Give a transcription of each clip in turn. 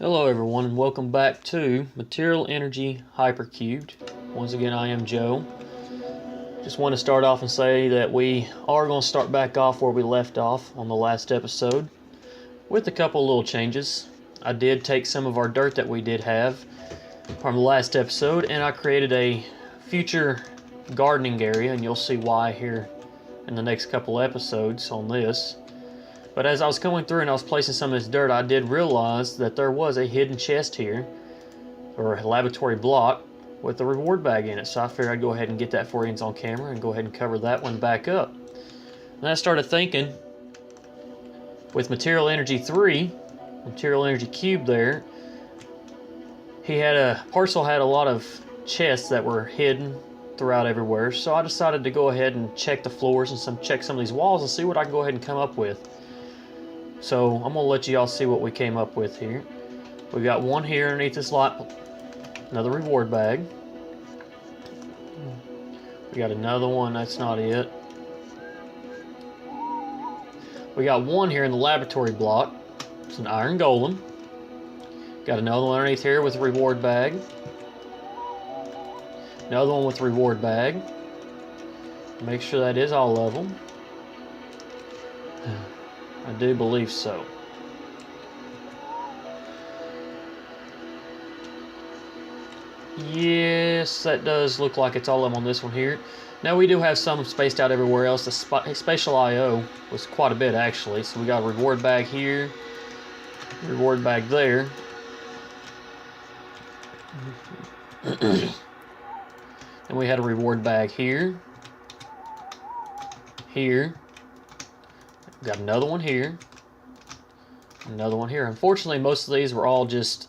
Hello everyone and welcome back to Material Energy Hypercubed. Once again I am Joe. Just want to start off and say that we are going to start back off where we left off on the last episode with a couple little changes. I did take some of our dirt that we did have from the last episode and I created a future gardening area, and you'll see why here in the next couple episodes on this. But as I was going through and I was placing some of this dirt, I did realize that there was a hidden chest here, or a laboratory block, with a reward bag in it. So I figured I'd go ahead and get that for you on camera and go ahead and cover that one back up. And I started thinking, with Material Energy 3, Material Energy Cube there, Parcel had a lot of chests that were hidden throughout everywhere. So I decided to go ahead and check the floors and check some of these walls and see what I can go ahead and come up with. So I'm going to let you all see what we came up with here. We got one here underneath this lot, another reward bag. We got another one, that's not it. We got one here in the laboratory block. It's an iron golem. Got another one underneath here with a reward bag. Another one with a reward bag. Make sure that is all of them. I do believe so. Yes, that does look like it's all of them on this one here. Now we do have some spaced out everywhere else. The spatial I/O was quite a bit actually. So we got a reward bag here, reward bag there. And we had a reward bag here, here. Got another one here, another one here. Unfortunately, most of these were all just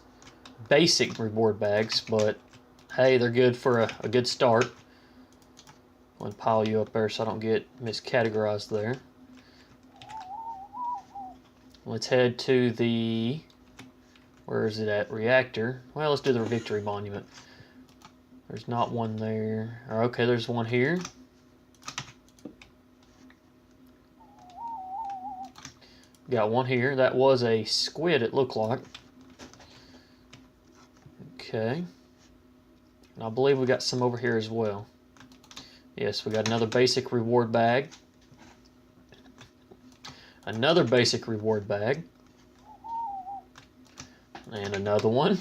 basic reward bags, but hey, they're good for a good start. I'm going to pile you up there so I don't get miscategorized there. Let's head to the, where is it at, reactor. Well, let's do the victory monument. There's not one there. Okay, there's one here. Got one here. That was a squid, it looked like. Okay. And I believe we got some over here as well. Yes, we got another basic reward bag. Another basic reward bag. And another one.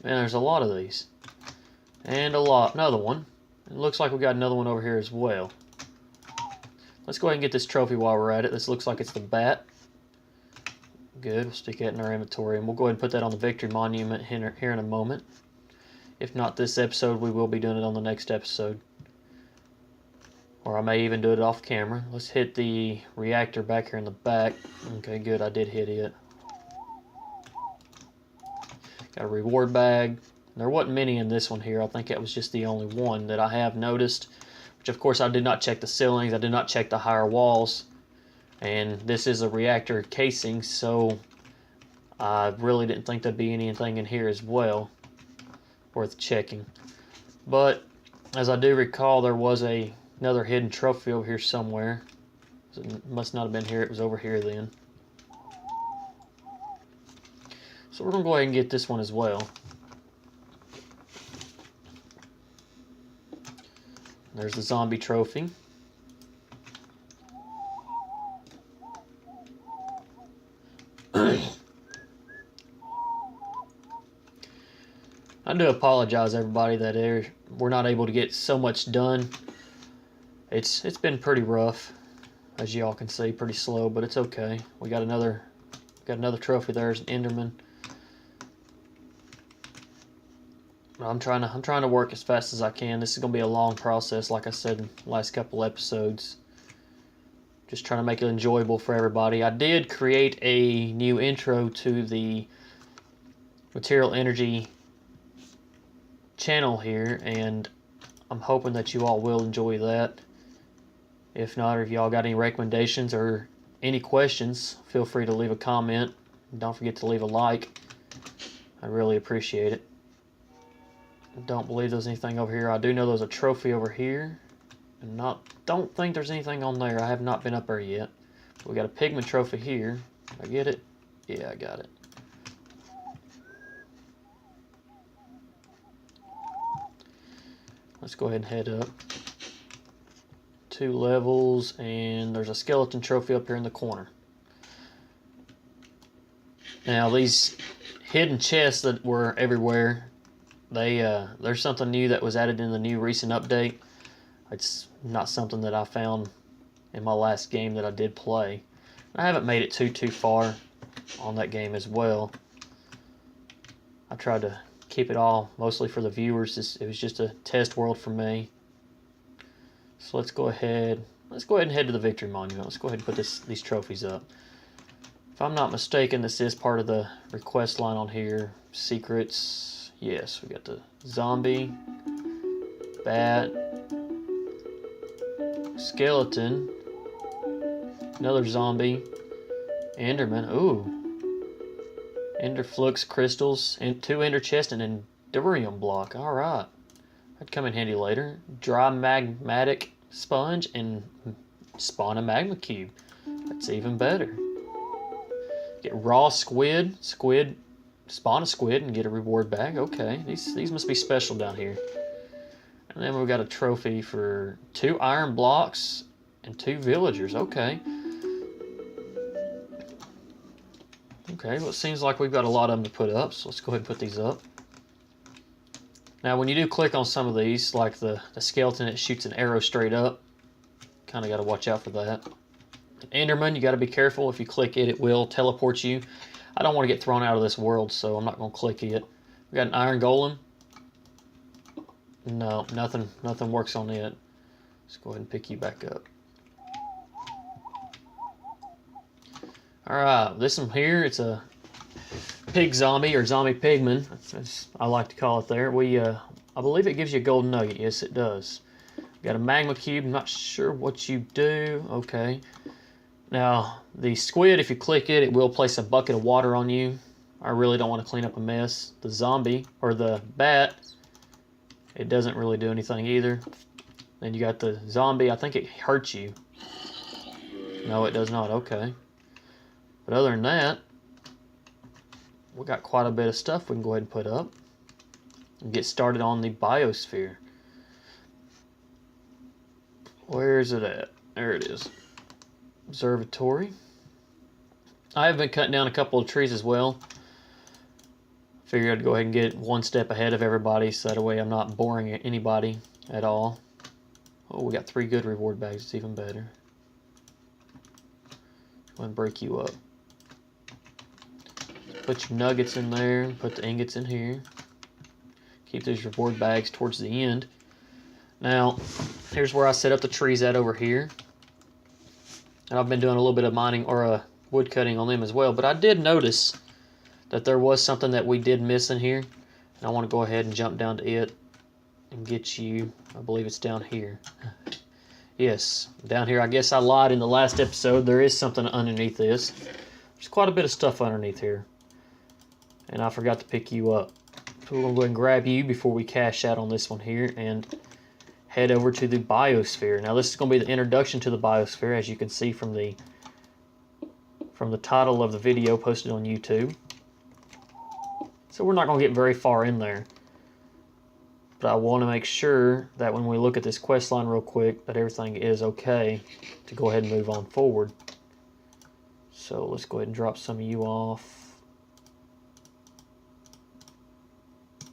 Man, there's a lot of these. And another one. It looks like we got another one over here as well. Let's go ahead and get this trophy while we're at it. This looks like it's the bat. Good, we'll stick that in our inventory, and we'll go ahead and put that on the victory monument here in a moment. If not this episode, we will be doing it on the next episode. Or I may even do it off camera. Let's hit the reactor back here in the back. Okay, good, I did hit it. Got a reward bag. There wasn't many in this one here. I think that was just the only one that I have noticed. Which of course I did not check the ceilings. I did not check the higher walls. And this is a reactor casing, so I really didn't think there'd be anything in here as well worth checking. But as I do recall, there was another hidden trophy over here somewhere. So it must not have been here, it was over here then. So we're going to go ahead and get this one as well. There's the zombie trophy. I do apologize, everybody, that we're not able to get so much done. It's been pretty rough, as y'all can see, pretty slow, but it's okay. We got another trophy there as an Enderman. I'm trying to work as fast as I can. This is gonna be a long process, like I said in the last couple episodes. Just trying to make it enjoyable for everybody. I did create a new intro to the Material Energy channel here, and I'm hoping that you all will enjoy that. If not, or if y'all got any recommendations or any questions, feel free to leave a comment. Don't forget to leave a like. I really appreciate it. Don't believe there's anything over here. I do know there's a trophy over here. And don't think there's anything on there. I have not been up there yet. We got a pigment trophy here. Did I get it? Yeah, I got it. let's go ahead and head up. 2 levels, and there's a skeleton trophy up here in the corner. Now these hidden chests that were everywhere, there's something new that was added in the new recent update. It's not something that I found in my last game that I did play. I haven't made it too far on that game as well. I tried to keep it all mostly for the viewers. It was just a test world for me. So let's go ahead and head to the Victory Monument. Let's go ahead and put these trophies up. If I'm not mistaken, this is part of the request line on here. Secrets. Yes, we got the zombie, bat, skeleton, another zombie, Enderman. Ooh. Enderflux crystals, and 2 ender chests, and an endurium block. Alright. That'd come in handy later. Dry magmatic sponge and spawn a magma cube. That's even better. Get raw squid. Spawn a squid and get a reward bag. Okay, these must be special down here. And then we've got a trophy for 2 iron blocks and 2 villagers. Okay. Okay, well, it seems like we've got a lot of them to put up, so let's go ahead and put these up. Now, when you do click on some of these, like the skeleton, it shoots an arrow straight up. Kind of got to watch out for that. Enderman, you got to be careful. If you click it, it will teleport you. I don't want to get thrown out of this world, so I'm not going to click it. We got an iron golem. No, nothing works on it. Let's go ahead and pick you back up. Alright, this one here, it's a pig zombie, or zombie pigman, as I like to call it there. I believe it gives you a golden nugget. Yes, it does. Got a magma cube. Not sure what you do. Okay. Now, the squid, if you click it, it will place a bucket of water on you. I really don't want to clean up a mess. The zombie, or the bat, it doesn't really do anything either. Then you got the zombie. I think it hurts you. No, it does not. Okay. But other than that, we got quite a bit of stuff we can go ahead and put up and get started on the Biosphere. Where is it at? There it is. Observatory. I have been cutting down a couple of trees as well. Figured I'd go ahead and get one step ahead of everybody, so that way I'm not boring anybody at all. Oh, we got 3 good reward bags. It's even better. Go ahead and break you up. Put your nuggets in there. Put the ingots in here. Keep those reward bags towards the end. Now, here's where I set up the trees at over here. And I've been doing a little bit of mining or wood cutting on them as well. But I did notice that there was something that we did miss in here. And I want to go ahead and jump down to it and get you. I believe it's down here. Yes, down here. I guess I lied in the last episode. There is something underneath this. There's quite a bit of stuff underneath here. And I forgot to pick you up. So we're going to go ahead and grab you before we cash out on this one here and head over to the Biosphere. Now this is going to be the introduction to the Biosphere, as you can see from the title of the video posted on YouTube. So we're not going to get very far in there. But I want to make sure that when we look at this quest line real quick, that everything is okay to go ahead and move on forward. So let's go ahead and drop some of you off.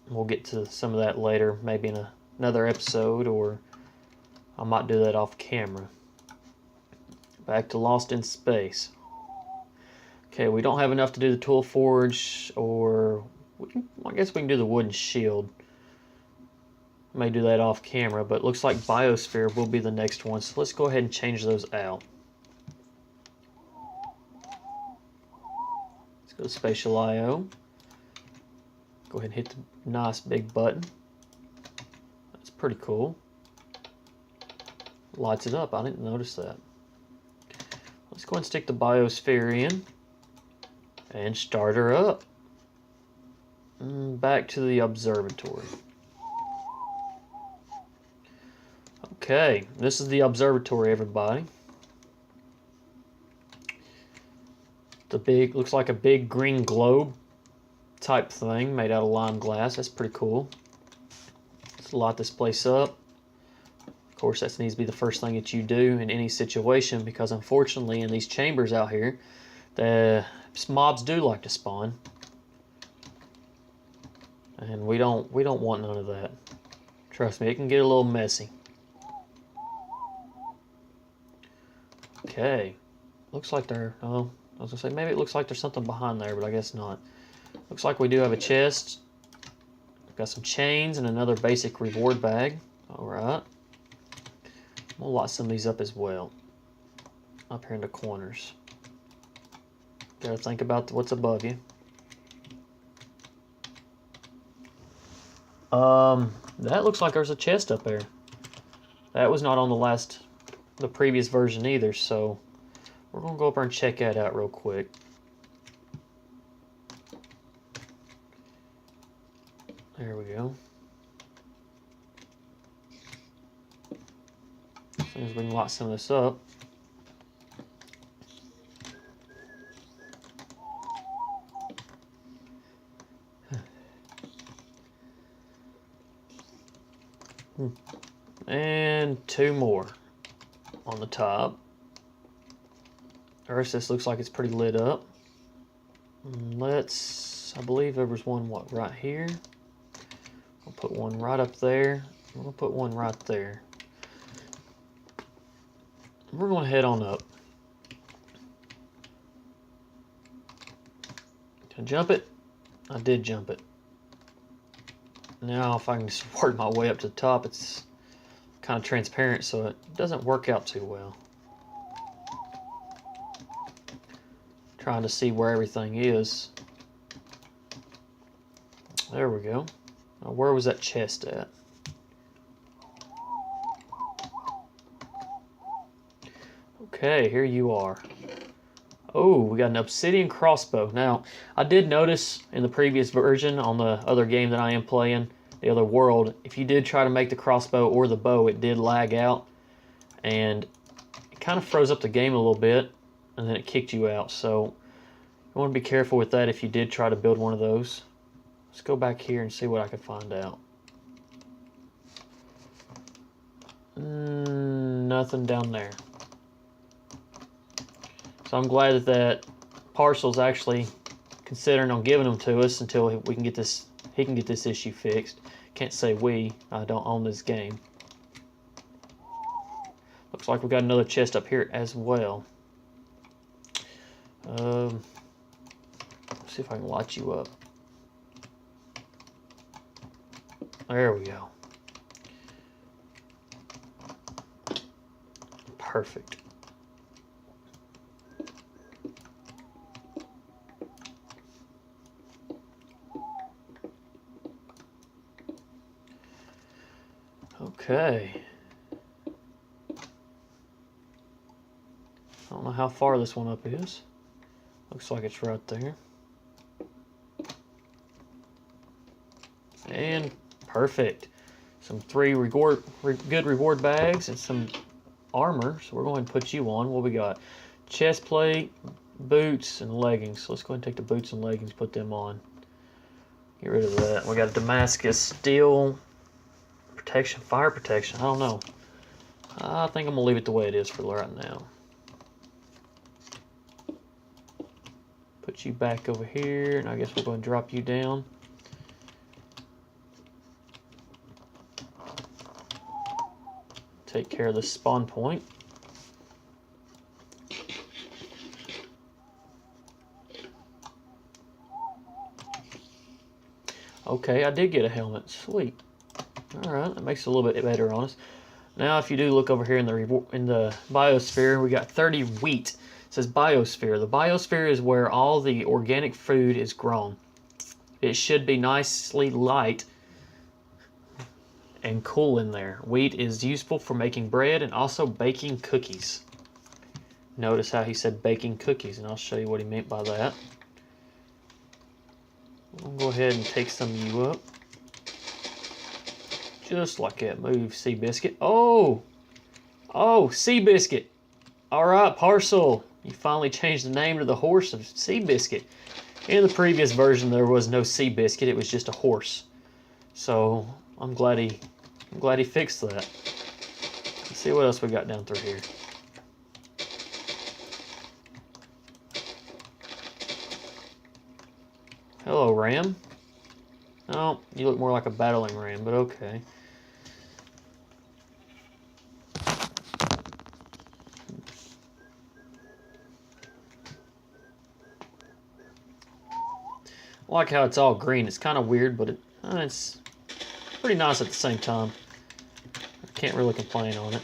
We'll get to some of that later, maybe in another episode, or I might do that off camera. Back to Lost in Space. Okay, we don't have enough to do the tool forge, or I guess we can do the wooden shield. May do that off camera, but it looks like Biosphere will be the next one, so let's go ahead and change those out. Let's go to Spatial I/O. Go ahead and hit the nice big button. That's pretty cool. Lights it up. I didn't notice that. Let's go ahead and stick the Biosphere in and start her up. Back to the observatory. Okay, this is the observatory, everybody. The big, looks like a big green globe type thing made out of lime glass. That's pretty cool. Let's light this place up. course, that needs to be the first thing that you do in any situation, because unfortunately in these chambers out here, the mobs do like to spawn. And we don't want none of that. Trust me, it can get a little messy. Okay. Looks like there, oh, I was gonna say maybe it looks like there's something behind there, but I guess not. Looks like we do have a chest. We've got some chains and another basic reward bag. Alright. We'll lot some of these up as well. Up here in the corners. Gotta think about what's above you. That looks like there's a chest up there. That was not on the previous version either, so we're gonna go up there and check that out real quick. There we go. As soon as we can lock some of this up. And 2 more on the top. The rest of this looks like it's pretty lit up. I believe there was one, right here. I'll put one right up there. I'm gonna put one right there. We're gonna head on up. Can I jump it? I did jump it. Now if I can just work my way up to the top, it's kind of transparent, so it doesn't work out too well. Trying to see where everything is. There we go. Now, where was that chest at? Okay, here you are. Oh, we got an obsidian crossbow. Now, I did notice in the previous version on the other game that I am playing, the other world, if you did try to make the crossbow or the bow, it did lag out. And it kind of froze up the game a little bit, and then it kicked you out. So, you want to be careful with that if you did try to build one of those. Let's go back here and see what I can find out. Nothing down there. So I'm glad that parcel's actually considering on giving them to us until we can get this. He can get this issue fixed. Can't say we. I don't own this game. Looks like we got another chest up here as well. Let's see if I can light you up. There we go. Perfect. Okay. I don't know how far this one up is. Looks like it's right there. And perfect. Some 3 good reward bags and some armor. So we're going to put you on. What we got? Chest plate, boots, and leggings. So let's go ahead and take the boots and leggings, put them on. Get rid of that. We got a Damascus steel protection, fire protection. I don't know. I think I'm gonna leave it the way it is for right now. Put you back over here, and I guess we're going to drop you down. Take care of the spawn point. Okay, I did get a helmet. Sweet. Alright, that makes it a little bit better on us. Now, if you do look over here in the biosphere, we got 30 wheat. It says biosphere. The biosphere is where all the organic food is grown. It should be nicely light and cool in there. Wheat is useful for making bread and also baking cookies. Notice how he said baking cookies, and I'll show you what he meant by that. I'll go ahead and take some of you up. Just like that. Move, Seabiscuit. Oh! Oh, Seabiscuit. Alright, Parcel. You finally changed the name to the horse of Seabiscuit. In the previous version, there was no Seabiscuit. It was just a horse. So, I'm glad he fixed that. see what else we got down through here. Hello, ram. Oh, you look more like a battling ram, but okay. I like how it's all green. It's kind of weird, but it's pretty nice at the same time. I can't really complain on it.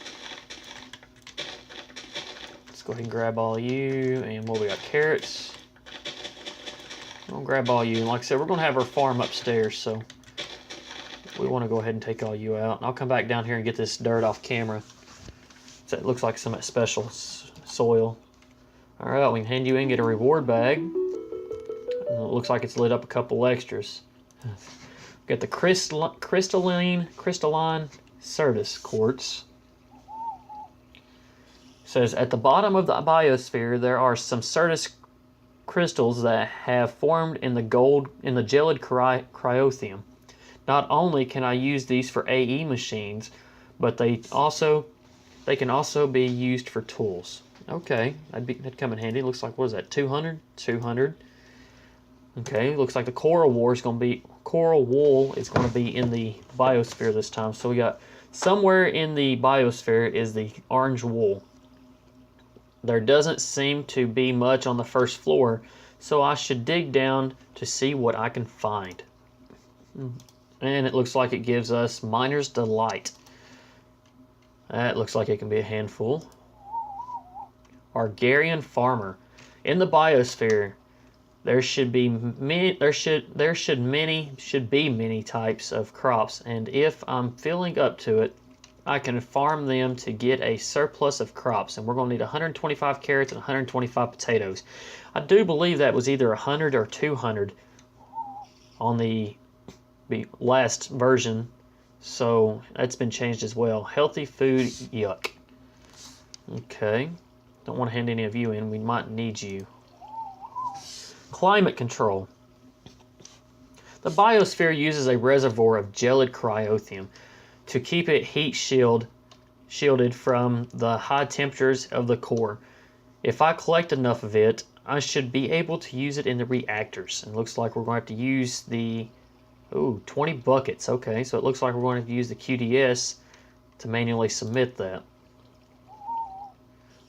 Let's go ahead and grab all of you. And what we got? Carrots. I'm going to grab all you. And like I said, we're going to have our farm upstairs, so we want to go ahead and take all you out. And I'll come back down here and get this dirt off camera. So it looks like some special soil. All right, we can hand you in, get a reward bag. And it looks like it's lit up a couple extras. Got the crystalline Certus quartz. It says at the bottom of the biosphere there are some Certus crystals that have formed in the gelid cryothium. Not only can I use these for AE machines, but they can also be used for tools. Okay, that'd come in handy. Looks like, what is that, 200? 200. Okay, looks like the coral wool is going to be in the biosphere this time. So we got somewhere in the biosphere is the orange wool. There doesn't seem to be much on the first floor, so I should dig down to see what I can find. And it looks like it gives us Miner's Delight. That looks like it can be a handful. Argarian Farmer. In the biosphere, there should be many types of crops, and if I'm feeling up to it, I can farm them to get a surplus of crops. And we're going to need 125 carrots and 125 potatoes. I do believe that was either 100 or 200 on the last version, so that's been changed as well. Healthy food, yuck. Okay, don't want to hand any of you in. We might need you. Climate control. The biosphere uses a reservoir of gelid cryothium to keep it shielded from the high temperatures of the core. If I collect enough of it, I should be able to use it in the reactors. And it looks like we're going to have to use the 20 buckets. Okay, so it looks like we're going to have to use the QDS to manually submit that.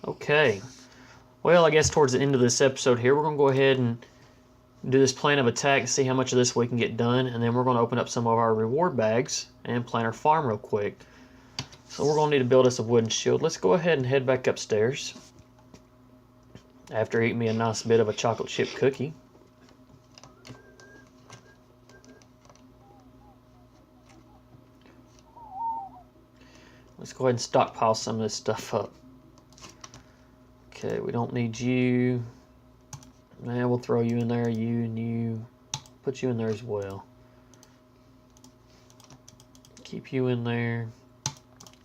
Okay, well, I guess towards the end of this episode here, we're going to go ahead and do this plan of attack and see how much of this we can get done, and then we're going to open up some of our reward bags and plan our farm real quick. So we're going to need to build us a wooden shield. Let's go ahead and head back upstairs after eating me a nice bit of a chocolate chip cookie. Let's go ahead and stockpile some of this stuff up. Okay, we don't need you. Now we'll throw you in there, you and you. Put you in there as well. Keep you in there.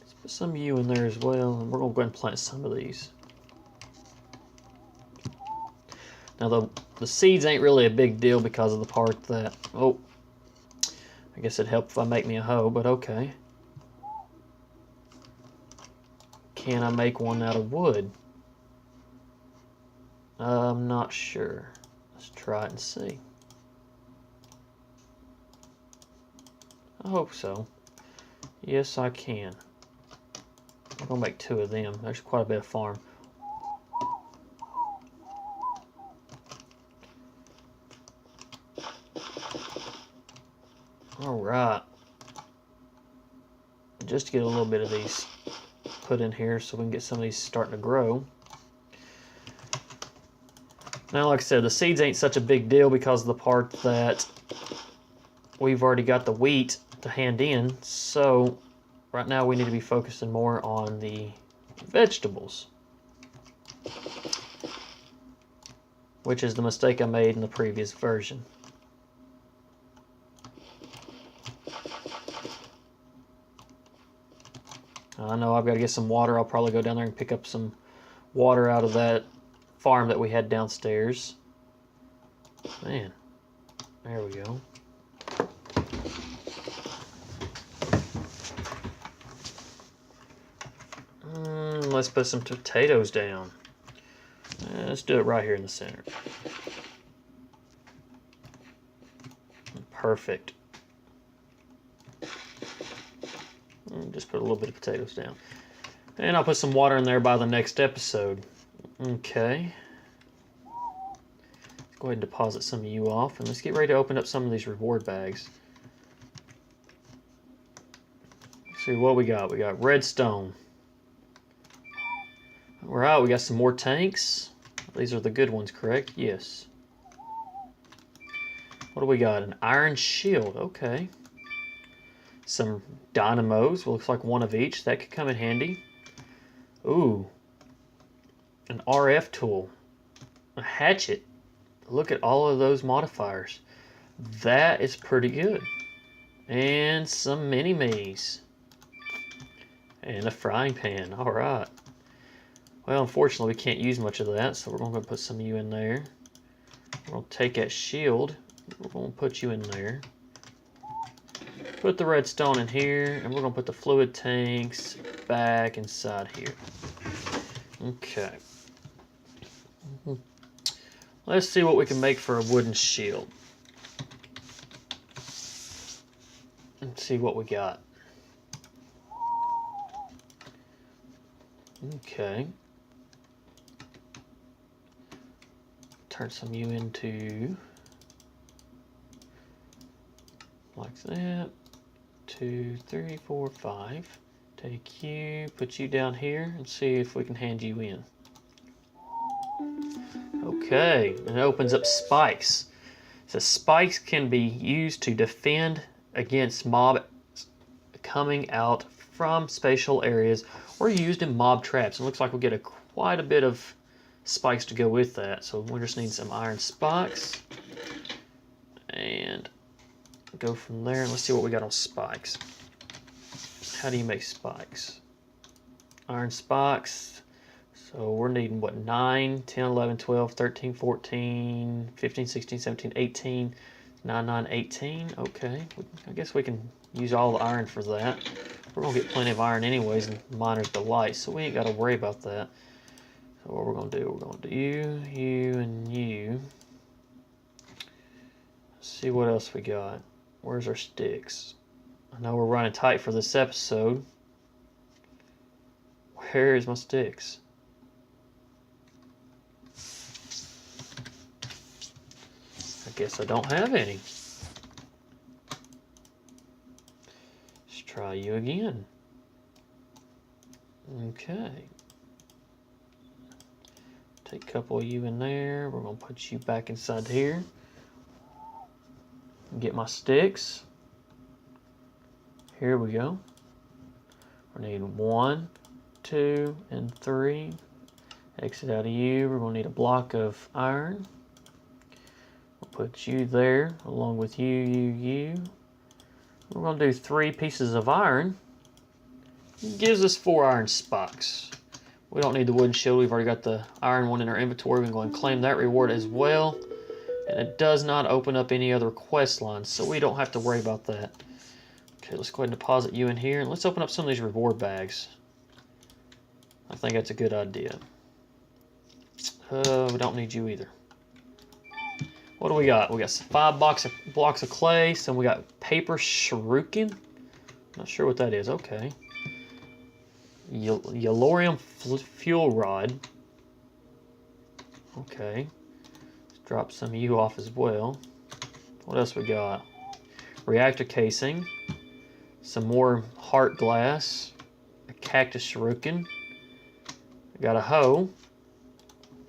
Let's put some of you in there as well, and we're going to go ahead and plant some of these. Now the seeds ain't really a big deal because of the part that, I guess it'd help if I make me a hoe, but okay. Can I make one out of wood? I'm not sure. Let's try it and see. I hope so. Yes, I can. I'm going to make 2 of them. There's quite a bit of farm. Alright. Just to get a little bit of these put in here so we can get some of these starting to grow. Now, like I said, the seeds ain't such a big deal because of the part that we've already got the wheat to hand in. So right now we need to be focusing more on the vegetables, which is the mistake I made in the previous version. I know I've got to get some water. I'll probably go down there and pick up some water out of that farm that we had downstairs. Man, there we go. let's put some potatoes down. Let's do it right here in the center. Perfect. And just put a little bit of potatoes down. And I'll put some water in there by the next episode. Okay. Let's go ahead and deposit some of you off. And let's get ready to open up some of these reward bags. Let's see what we got. We got redstone. Alright, we got some more tanks. These are the good ones, correct? Yes. What do we got? An iron shield. Okay. Some dynamos. Looks like one of each. That could come in handy. Ooh. An RF tool. A hatchet. Look at all of those modifiers. That is pretty good. And some mini-me's. And a frying pan. Alright. Well, unfortunately, we can't use much of that, so we're going to put some of you in there. We're going to take that shield. We're going to put you in there. Put the redstone in here, and we're going to put the fluid tanks back inside here. Okay. Let's see what we can make for a wooden shield. Let's see what we got. Okay. Turn some of you into, like that. 2, 3, 4, 5. Take you, put you down here, and see if we can hand you in. Okay, and it opens up spikes. So spikes can be used to defend against mobs coming out from spatial areas or used in mob traps. It looks like we'll get quite a bit of spikes to go with that. So we just need some iron spikes. And go from there. And let's see what we got on spikes. How do you make spikes? Iron spikes. So we're needing what, 9, 10, 11, 12, 13, 14, 15, 16, 17, 18, 9, 9, 18. Okay, I guess we can use all the iron for that. We're going to get plenty of iron anyways in Miner's Delight, so we ain't got to worry about that. So what we're going to do, we're going to do you, and you. Let's see what else we got. Where's our sticks? I know we're running tight for this episode. Where is my sticks? I guess I don't have any. Let's try you again. Okay. Take a couple of you in there. We're going to put you back inside here. Get my sticks. Here we go. We need 1, 2, and 3. Exit out of you. We're going to need a block of iron. We'll put you there along with you. We're going to do 3 pieces of iron. It gives us 4 iron spikes. We don't need the wooden shield. We've already got the iron one in our inventory. We can go and claim that reward as well. And it does not open up any other quest lines, so we don't have to worry about that. Okay, let's go ahead and deposit you in here. And let's open up some of these reward bags. I think that's a good idea. We don't need you either. What do we got? We got 5 blocks of clay. So we got paper shuriken. Not sure what that is. Okay. Yellorium fuel rod. Okay. Let's drop some of you off as well. What else we got? Reactor casing. Some more heart glass. A cactus shuriken. We got a hoe.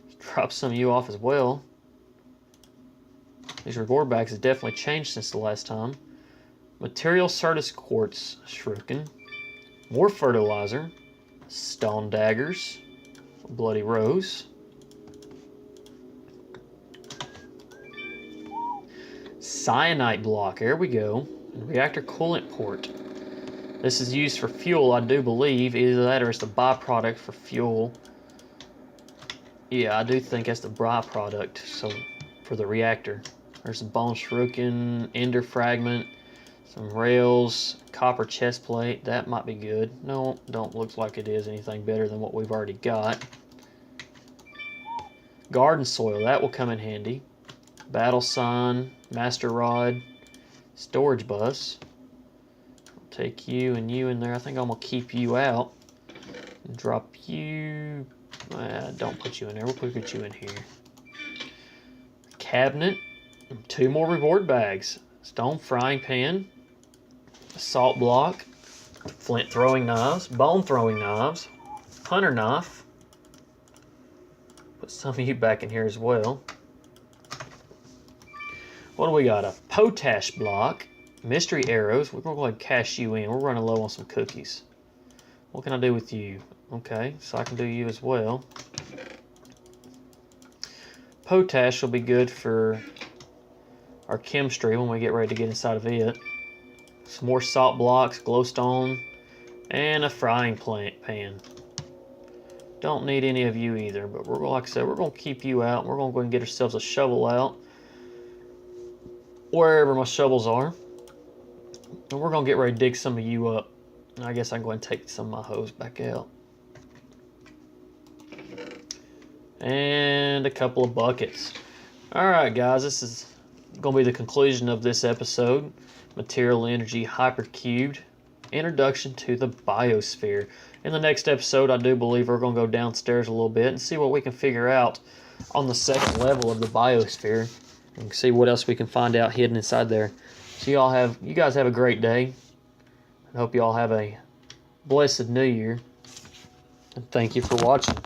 Let's drop some of you off as well. These reward bags have definitely changed since the last time. Material Certus quartz shuriken. More fertilizer. Stone daggers. Bloody rose. Cyanite block. There we go. Reactor coolant port. This is used for fuel, I do believe. Either that or it's the byproduct for fuel. Yeah, I do think that's the byproduct. So for the reactor. There's a bone shuriken, ender fragment, Some rails, copper chest plate. That might be good. No, don't look like it is anything better than what we've already got. Garden soil, that will come in handy. Battle sign, master rod, storage bus. I'll take you and you in there. I think I'm gonna keep you out and drop you. Don't put you in there. We'll put you in here. Cabinet, 2 more reward bags. Stone frying pan, salt block, flint throwing knives, bone throwing knives, hunter knife. Put some of you back in here as well. What do we got? A potash block, mystery arrows. We're going to go ahead and cash you in. We're running low on some cookies. What can I do with you? Okay, so I can do you as well. Potash will be good for our chemistry when we get ready to get inside of it. Some more salt blocks, glowstone, and a frying pan. Don't need any of you either, but we're, like I said, we're going to keep you out. We're going to go and get ourselves a shovel out, wherever my shovels are. And we're going to get ready to dig some of you up. I guess I'm going to take some of my hose back out. And a couple of buckets. Alright guys, this is going to be the conclusion of this episode. Material Energy Hypercubed. Introduction to the Biosphere. In the next episode, I do believe we're going to go downstairs a little bit and see what we can figure out on the second level of the Biosphere. And see what else we can find out hidden inside there. So you guys have a great day. I hope you all have a blessed new year. And thank you for watching.